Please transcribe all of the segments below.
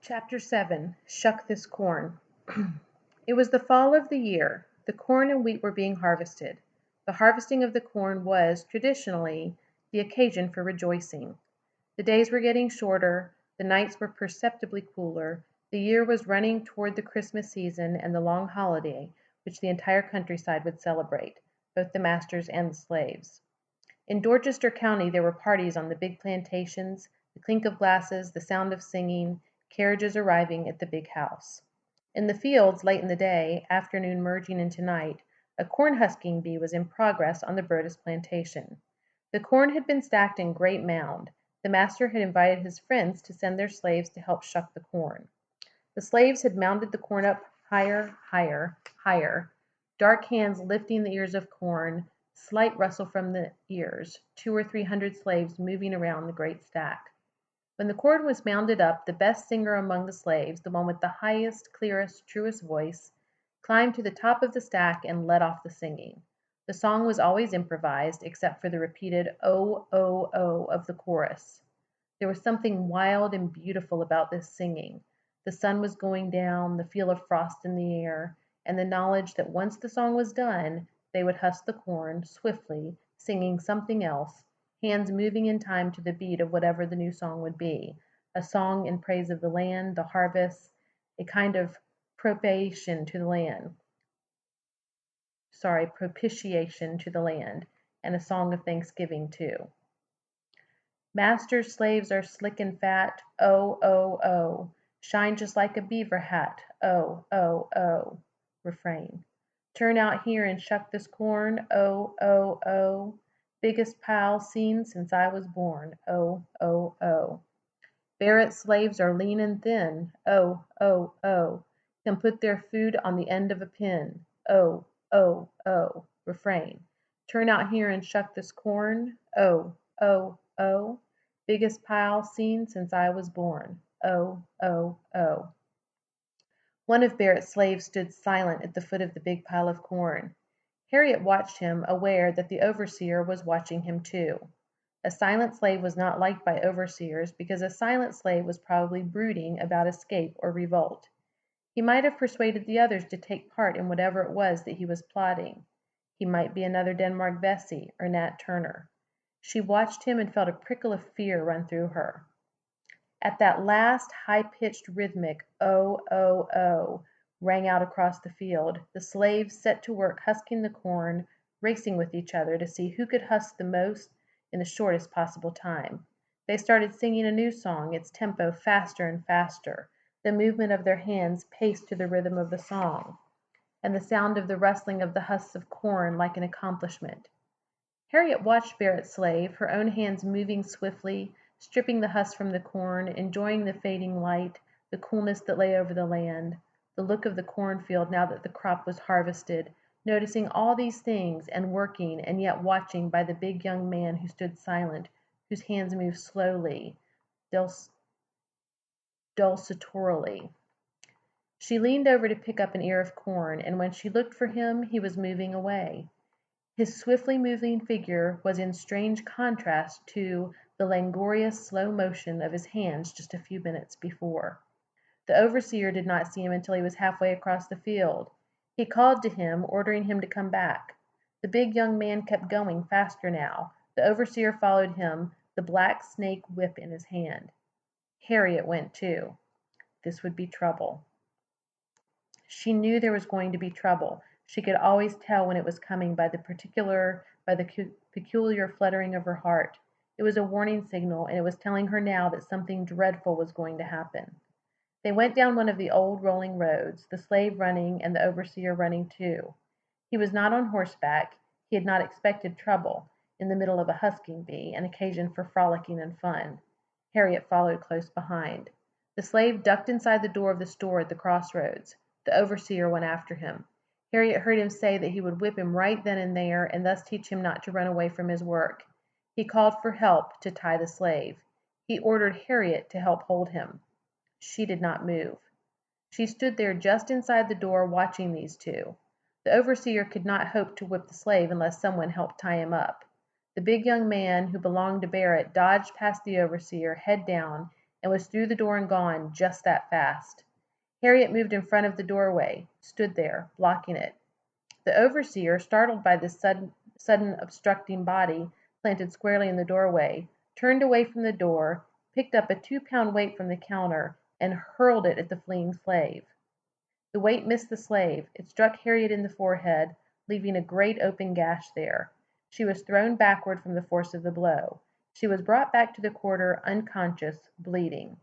Chapter 7. Shuck This Corn. It was the fall of the year. The corn and wheat were being harvested. The harvesting of the corn was, traditionally, the occasion for rejoicing. The days were getting shorter, the nights were perceptibly cooler, the year was running toward the Christmas season and the long holiday which the entire countryside would celebrate, both the masters and the slaves. In Dorchester County there were parties on the big plantations, the clink of glasses, the sound of singing, carriages arriving at the big house. In the fields, late in the day, afternoon merging into night, a corn husking bee was in progress on the Brodess plantation. The corn had been stacked in great mound. The master had invited his friends to send their slaves to help shuck the corn. The slaves had mounded the corn up higher, higher, higher, dark hands lifting the ears of corn, slight rustle from the ears, 200 or 300 slaves moving around the great stack. When the corn was mounded up, the best singer among the slaves, the one with the highest, clearest, truest voice, climbed to the top of the stack and led off the singing. The song was always improvised, except for the repeated "oh, oh, oh" of the chorus. There was something wild and beautiful about this singing. The sun was going down, the feel of frost in the air, and the knowledge that once the song was done, they would husk the corn, swiftly, singing something else, hands moving in time to the beat of whatever the new song would be, a song in praise of the land, the harvest, a kind of propitiation to the land, and a song of thanksgiving too. Master's slaves are slick and fat, oh, oh, oh, shine just like a beaver hat, oh, oh, oh. Refrain. Turn out here and shuck this corn, oh, oh, oh. Biggest pile seen since I was born, oh, oh, oh. Barrett's slaves are lean and thin, oh, oh, oh. Can put their food on the end of a pin, oh, oh, oh. Refrain. Turn out here and shuck this corn, oh, oh, oh. Biggest pile seen since I was born, oh, oh, oh. One of Barrett's slaves stood silent at the foot of the big pile of corn. Harriet watched him, aware that the overseer was watching him too. A silent slave was not liked by overseers because a silent slave was probably brooding about escape or revolt. He might have persuaded the others to take part in whatever it was that he was plotting. He might be another Denmark Vesey or Nat Turner. She watched him and felt a prickle of fear run through her. At that last high-pitched rhythmic "oh, oh, oh" rang out across the field, the slaves set to work husking the corn, racing with each other to see who could husk the most in the shortest possible time. They started singing a new song, its tempo faster and faster, the movement of their hands paced to the rhythm of the song, and the sound of the rustling of the husks of corn like an accomplishment. Harriet watched Barrett's slave, her own hands moving swiftly, stripping the husks from the corn, enjoying the fading light, the coolness that lay over the land, the look of the cornfield now that the crop was harvested, noticing all these things and working and yet watching by the big young man who stood silent, whose hands moved slowly, dulcitorily. She leaned over to pick up an ear of corn, and when she looked for him, he was moving away. His swiftly moving figure was in strange contrast to the languorous slow motion of his hands just a few minutes before. The overseer did not see him until he was halfway across the field. He called to him, ordering him to come back. The big young man kept going faster now. The overseer followed him, the black snake whip in his hand. Harriet went too. This would be trouble. She knew there was going to be trouble. She could always tell when it was coming by the peculiar fluttering of her heart. It was a warning signal, and it was telling her now that something dreadful was going to happen. They went down one of the old rolling roads, the slave running and the overseer running too. He was not on horseback. He had not expected trouble, in the middle of a husking bee, an occasion for frolicking and fun. Harriet followed close behind. The slave ducked inside the door of the store at the crossroads. The overseer went after him. Harriet heard him say that he would whip him right then and there, and thus teach him not to run away from his work. He called for help to tie the slave. He ordered Harriet to help hold him. She did not move. She stood there just inside the door watching these two. The overseer could not hope to whip the slave unless someone helped tie him up. The big young man who belonged to Barrett dodged past the overseer, head down, and was through the door and gone just that fast. Harriet moved in front of the doorway, stood there, blocking it. The overseer, startled by this sudden obstructing body planted squarely in the doorway, turned away from the door, picked up a 2-pound weight from the counter, and hurled it at the fleeing slave. The weight missed the slave. It struck Harriet in the forehead, leaving a great open gash there. She was thrown backward from the force of the blow. She was brought back to the quarter, unconscious, bleeding.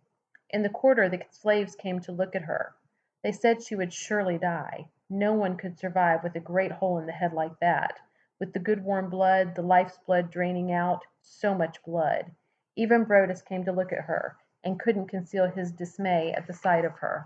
In the quarter the slaves came to look at her. They said she would surely die. No one could survive with a great hole in the head like that, with the good warm blood, the life's blood draining out, so much blood. Even Brodus came to look at her, and couldn't conceal his dismay at the sight of her.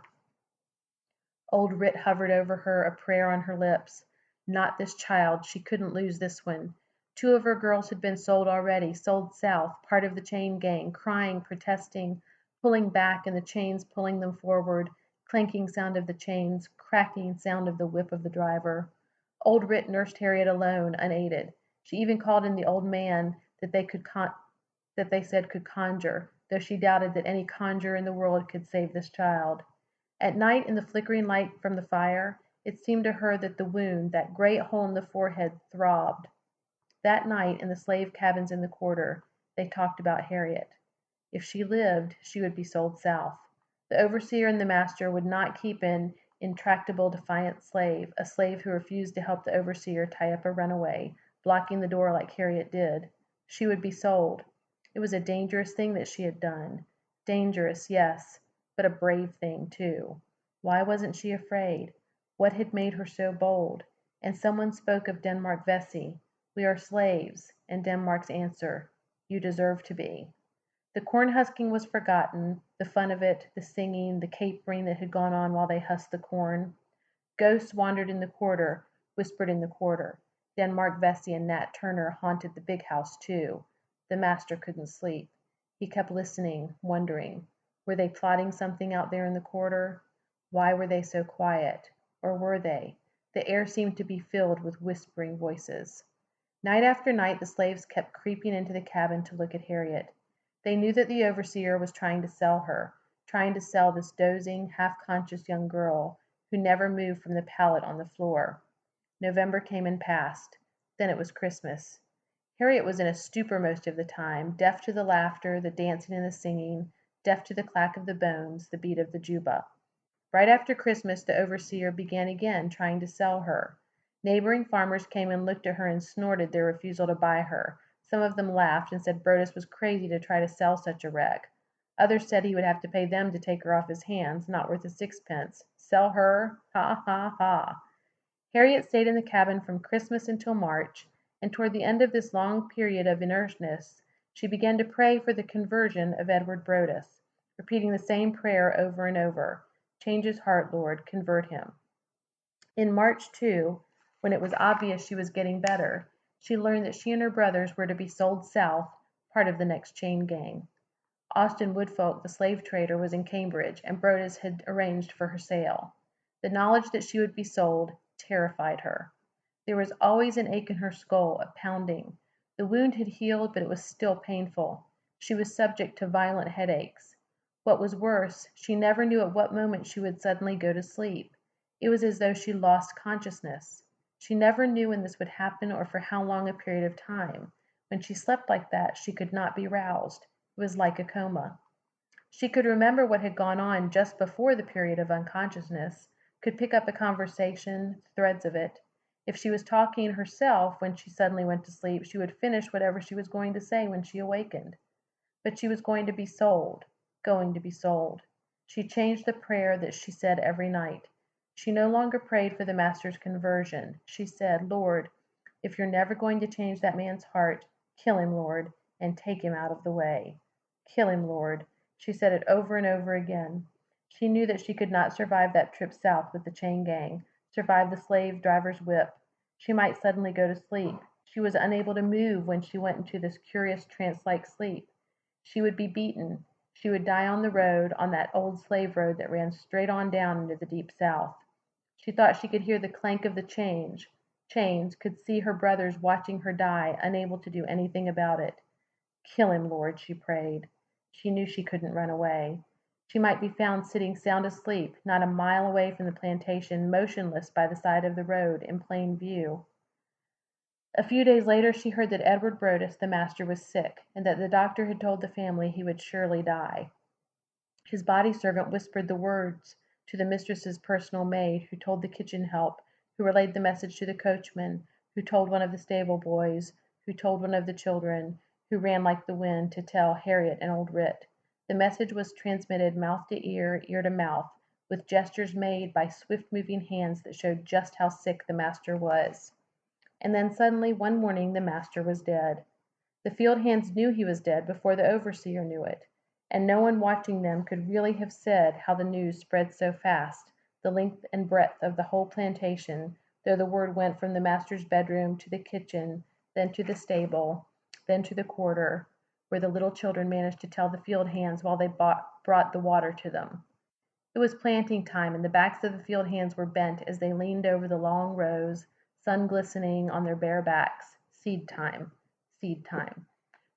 Old Rit hovered over her, a prayer on her lips. Not this child, she couldn't lose this one. 2 of her girls had been sold already, sold south, part of the chain gang, crying, protesting, pulling back and the chains pulling them forward, clanking sound of the chains, cracking sound of the whip of the driver. Old Rit nursed Harriet alone, unaided. She even called in the old man that they said could conjure, though she doubted that any conjurer in the world could save this child. At night, in the flickering light from the fire, it seemed to her that the wound, that great hole in the forehead, throbbed. That night, in the slave cabins in the quarter, they talked about Harriet. If she lived, she would be sold south. The overseer and the master would not keep an intractable, defiant slave, a slave who refused to help the overseer tie up a runaway, blocking the door like Harriet did. She would be sold. It was a dangerous thing that she had done. Dangerous, yes, but a brave thing, too. Why wasn't she afraid? What had made her so bold? And someone spoke of Denmark Vesey. We are slaves, and Denmark's answer, you deserve to be. The corn husking was forgotten, the fun of it, the singing, the capering that had gone on while they husked the corn. Ghosts wandered in the quarter, whispered in the quarter. Denmark Vesey and Nat Turner haunted the big house, too. The master couldn't sleep. He kept listening, wondering. Were they plotting something out there in the quarter? Why were they so quiet? Or were they? The air seemed to be filled with whispering voices. Night after night the slaves kept creeping into the cabin to look at Harriet. They knew that the overseer was trying to sell her, trying to sell this dozing, half-conscious young girl who never moved from the pallet on the floor. November came and passed. Then it was Christmas. Harriet was in a stupor most of the time, deaf to the laughter, the dancing and the singing, deaf to the clack of the bones, the beat of the juba. Right after Christmas the overseer began again trying to sell her. Neighboring farmers came and looked at her and snorted their refusal to buy her. Some of them laughed and said Brodus was crazy to try to sell such a wreck. Others said he would have to pay them to take her off his hands, not worth a sixpence. Sell her? Ha, ha, ha. Harriet stayed in the cabin from Christmas until March, and toward the end of this long period of inertness, she began to pray for the conversion of Edward Brodus, repeating the same prayer over and over. Change his heart, Lord, convert him. In March, too, when it was obvious she was getting better, she learned that she and her brothers were to be sold south, part of the next chain gang. Austin Woodfolk, the slave trader, was in Cambridge, and Brodus had arranged for her sale. The knowledge that she would be sold terrified her. There was always an ache in her skull, a pounding. The wound had healed, but it was still painful. She was subject to violent headaches. What was worse, she never knew at what moment she would suddenly go to sleep. It was as though she lost consciousness. She never knew when this would happen or for how long a period of time. When she slept like that, she could not be roused. It was like a coma. She could remember what had gone on just before the period of unconsciousness, could pick up a conversation, threads of it. If she was talking herself when she suddenly went to sleep, she would finish whatever she was going to say when she awakened. But she was going to be sold, going to be sold. She changed the prayer that she said every night. She no longer prayed for the master's conversion. She said, Lord, if you're never going to change that man's heart, kill him, Lord, and take him out of the way. Kill him, Lord. She said it over and over again. She knew that she could not survive that trip south with the chain gang, survive the slave driver's whip. She might suddenly go to sleep. She was unable to move when she went into this curious trance-like sleep. She would be beaten. She would die on the road, on that old slave road that ran straight on down into the deep south. She thought she could hear the clank of the chains, could see her brothers watching her die, unable to do anything about it. Kill him, Lord, she prayed. She knew she couldn't run away. She might be found sitting sound asleep, not a mile away from the plantation, motionless by the side of the road, in plain view. A few days later she heard that Edward Brodess, the master, was sick, and that the doctor had told the family he would surely die. His body servant whispered the words to the mistress's personal maid, who told the kitchen help, who relayed the message to the coachman, who told one of the stable boys, who told one of the children, who ran like the wind to tell Harriet and old Rit. The message was transmitted mouth to ear to mouth, with gestures made by swift-moving hands that showed just how sick the master was. And then suddenly one morning the master was dead. The field hands knew he was dead before the overseer knew it, and no one watching them could really have said how the news spread so fast, the length and breadth of the whole plantation, though the word went from the master's bedroom to the kitchen, then to the stable, then to the quarter, where the little children managed to tell the field hands while they brought the water to them. It was planting time, and the backs of the field hands were bent as they leaned over the long rows, sun glistening on their bare backs. Seed time, seed time.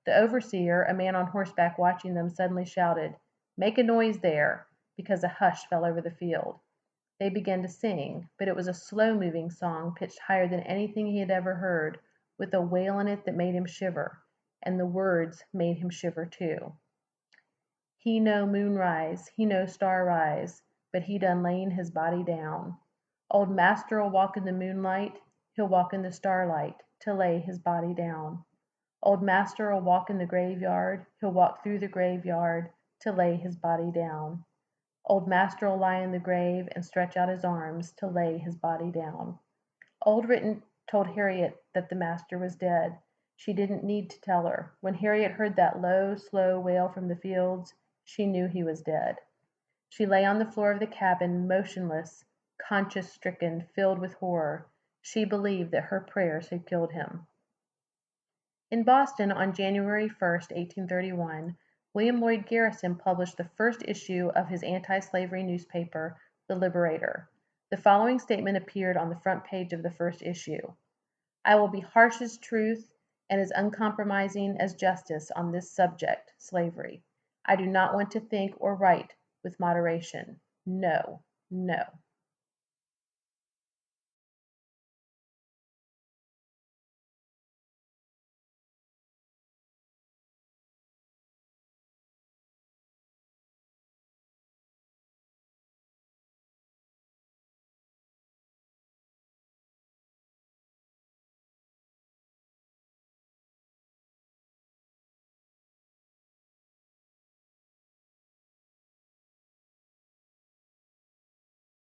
The overseer, a man on horseback watching them, suddenly shouted, "Make a noise there," because a hush fell over the field. They began to sing, but it was a slow-moving song pitched higher than anything he had ever heard, with a wail in it that made him shiver, and the words made him shiver too. He no moonrise, he no starrise, but he done lain his body down. Old master'll walk in the moonlight, he'll walk in the starlight, to lay his body down. Old master'll walk in the graveyard, he'll walk through the graveyard, to lay his body down. Old master'll lie in the grave and stretch out his arms, to lay his body down. Old Written told Harriet that the master was dead. She didn't need to tell her. When Harriet heard that low, slow wail from the fields, she knew he was dead. She lay on the floor of the cabin, motionless, conscience-stricken, filled with horror. She believed that her prayers had killed him. In Boston, on January 1st, 1831, William Lloyd Garrison published the first issue of his anti-slavery newspaper, The Liberator. The following statement appeared on the front page of the first issue: "I will be harsh as truth and as uncompromising as justice on this subject, slavery. I do not want to think or write with moderation. No, no."